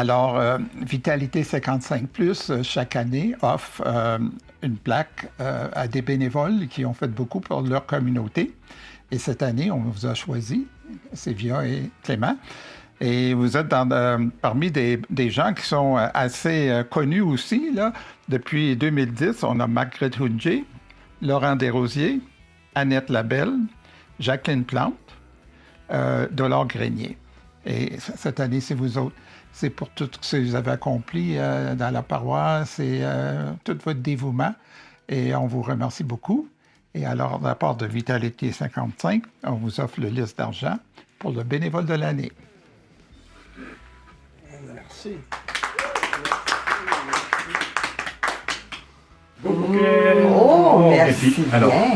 Alors, Vitalité 55+, chaque année, offre une plaque à des bénévoles qui ont fait beaucoup pour leur communauté. Et cette année, on vous a choisi, Sylvia et Clément. Et vous êtes parmi des gens qui sont assez connus aussi. Là. Depuis 2010, on a Marguerite Hunjé, Laurent Desrosiers, Annette Labelle, Jacqueline Plante, Dolores Grenier. Et cette année, c'est vous autres. C'est pour tout ce que vous avez accompli dans la paroisse et tout votre dévouement. Et on vous remercie beaucoup. Et alors, de la part de Vitalité 55, on vous offre le liste d'argent pour le bénévole de l'année. Merci. Oh, merci.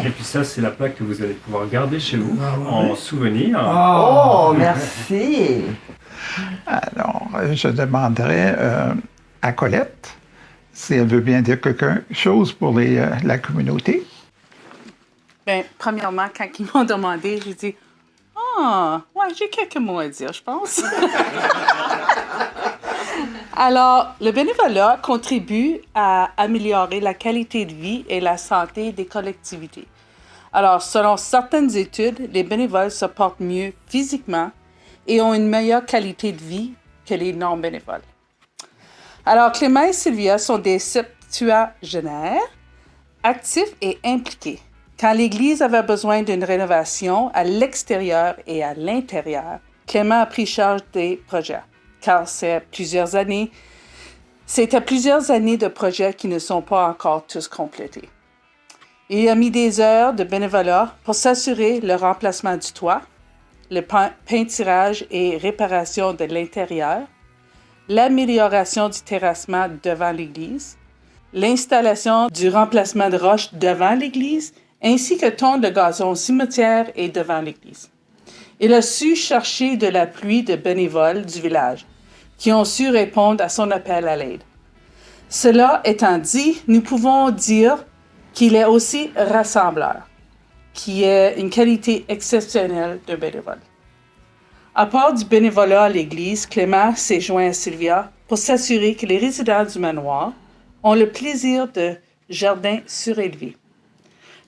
Et puis ça, c'est la plaque que vous allez pouvoir garder chez vous en souvenir. Oh, merci. Alors, je demanderais à Colette si elle veut bien dire quelque chose pour la communauté. Bien, premièrement, quand ils m'ont demandé, j'ai dit « Ah, ouais, j'ai quelques mots à dire, je pense. » Alors, le bénévolat contribue à améliorer la qualité de vie et la santé des collectivités. Alors, selon certaines études, les bénévoles se portent mieux physiquement et ont une meilleure qualité de vie que les non-bénévoles. Alors, Clément et Sylvia sont des septuagénaires, actifs et impliqués. Quand l'Église avait besoin d'une rénovation à l'extérieur et à l'intérieur, Clément a pris charge des projets, car c'était plusieurs années de projets qui ne sont pas encore tous complétés. Il a mis des heures de bénévolat pour s'assurer le remplacement du toit, le peinturage et réparation de l'intérieur, l'amélioration du terrassement devant l'église, l'installation du remplacement de roches devant l'église, ainsi que tondre le gazon au cimetière et devant l'église. Il a su chercher de l'appui de bénévoles du village qui ont su répondre à son appel à l'aide. Cela étant dit, nous pouvons dire qu'il est aussi rassembleur, qui est une qualité exceptionnelle d'un bénévole. À part du bénévolat à l'église, Clément s'est joint à Sylvia pour s'assurer que les résidents du manoir ont le plaisir de jardins surélevés.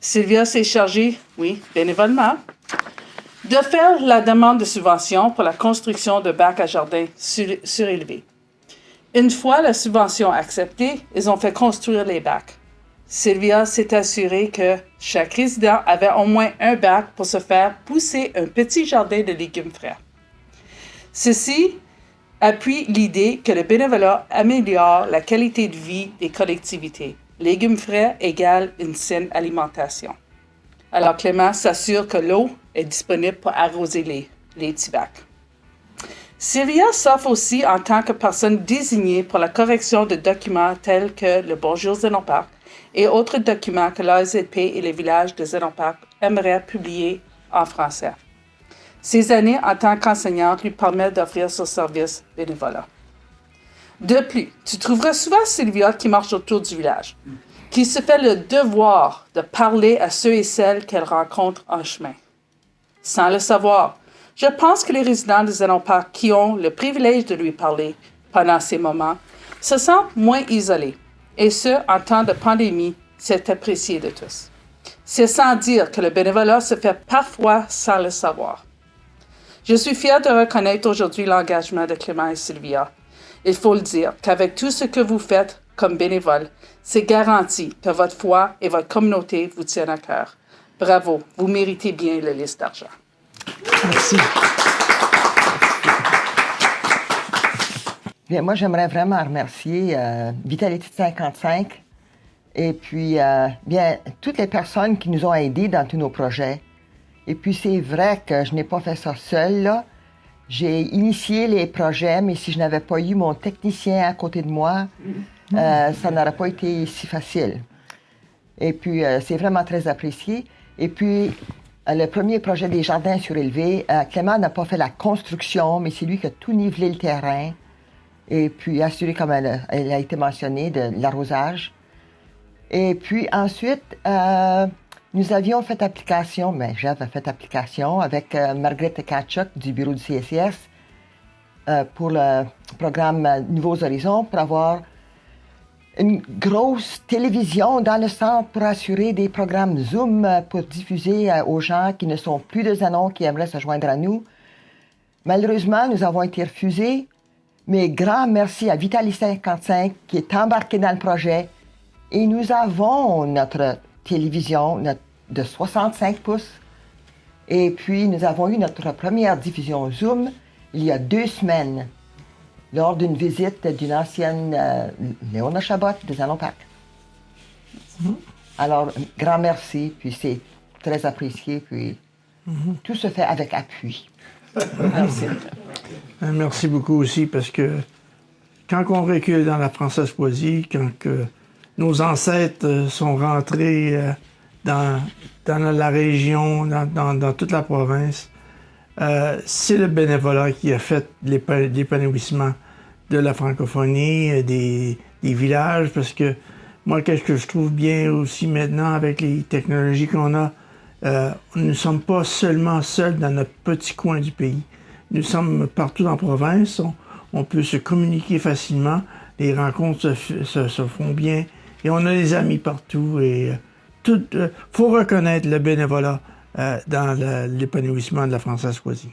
Sylvia s'est chargée, bénévolement, de faire la demande de subvention pour la construction de bacs à jardin surélevés. Une fois la subvention acceptée, ils ont fait construire les bacs. Sylvia s'est assurée que chaque résident avait au moins un bac pour se faire pousser un petit jardin de légumes frais. Ceci appuie l'idée que le bénévolat améliore la qualité de vie des collectivités. Légumes frais égale une saine alimentation. Alors Clément s'assure que l'eau est disponible pour arroser les petits bacs. Sylvia s'offre aussi en tant que personne désignée pour la correction de documents tels que le Bonjour Zénon Parc et autres documents que l'AZP et les villages de Zénon Parc aimeraient publier en français. Ces années en tant qu'enseignante lui permettent d'offrir ce service bénévolat. De plus, tu trouveras souvent Sylvia qui marche autour du village, qui se fait le devoir de parler à ceux et celles qu'elle rencontre en chemin. Sans le savoir, je pense que les résidents de Zénon Parc qui ont le privilège de lui parler pendant ces moments se sentent moins isolés. Et ce, en temps de pandémie, c'est apprécié de tous. C'est sans dire que le bénévolat se fait parfois sans le savoir. Je suis fière de reconnaître aujourd'hui l'engagement de Clément et Sylvia. Il faut le dire qu'avec tout ce que vous faites comme bénévole, c'est garanti que votre foi et votre communauté vous tiennent à cœur. Bravo, vous méritez bien le liste d'argent. Merci. Bien, moi, j'aimerais vraiment remercier Vitalité 55 et puis bien toutes les personnes qui nous ont aidés dans tous nos projets. Et puis, c'est vrai que je n'ai pas fait ça seule, là. J'ai initié les projets, mais si je n'avais pas eu mon technicien à côté de moi, ça n'aurait pas été si facile. Et puis, c'est vraiment très apprécié. Et puis, le premier projet des jardins surélevés, Clément n'a pas fait la construction, mais c'est lui qui a tout nivelé le terrain. Et puis, assuré, comme elle a été mentionnée, de l'arrosage. Et puis, ensuite, nous avions fait application, j'avais fait application avec Marguerite Tkachuk du bureau du CCS. pour le programme Nouveaux Horizons pour avoir une grosse télévision dans le centre pour assurer des programmes Zoom pour diffuser aux gens qui ne sont plus de Zanon, qui aimeraient se joindre à nous. Malheureusement, nous avons été refusés, mais grand merci à Vitali 55 qui est embarqué dans le projet et nous avons notre télévision de 65 pouces et puis nous avons eu notre première diffusion Zoom il y a 2 semaines lors d'une visite d'une ancienne Léona Chabot de Zanon Park. Alors, grand merci, puis c'est très apprécié, puis tout se fait avec appui. Merci. Merci beaucoup aussi, parce que quand on recule dans la Française-Poisie, quand nos ancêtres sont rentrés dans la région, dans toute la province, c'est le bénévolat qui a fait l'épanouissement de la francophonie, des villages, parce que moi, qu'est-ce que je trouve bien aussi maintenant avec les technologies qu'on a, nous ne sommes pas seulement seuls dans notre petit coin du pays. Nous sommes partout en province, on peut se communiquer facilement, les rencontres se font bien, et on a des amis partout, et faut reconnaître le bénévolat dans l'épanouissement de la Française-Poisie.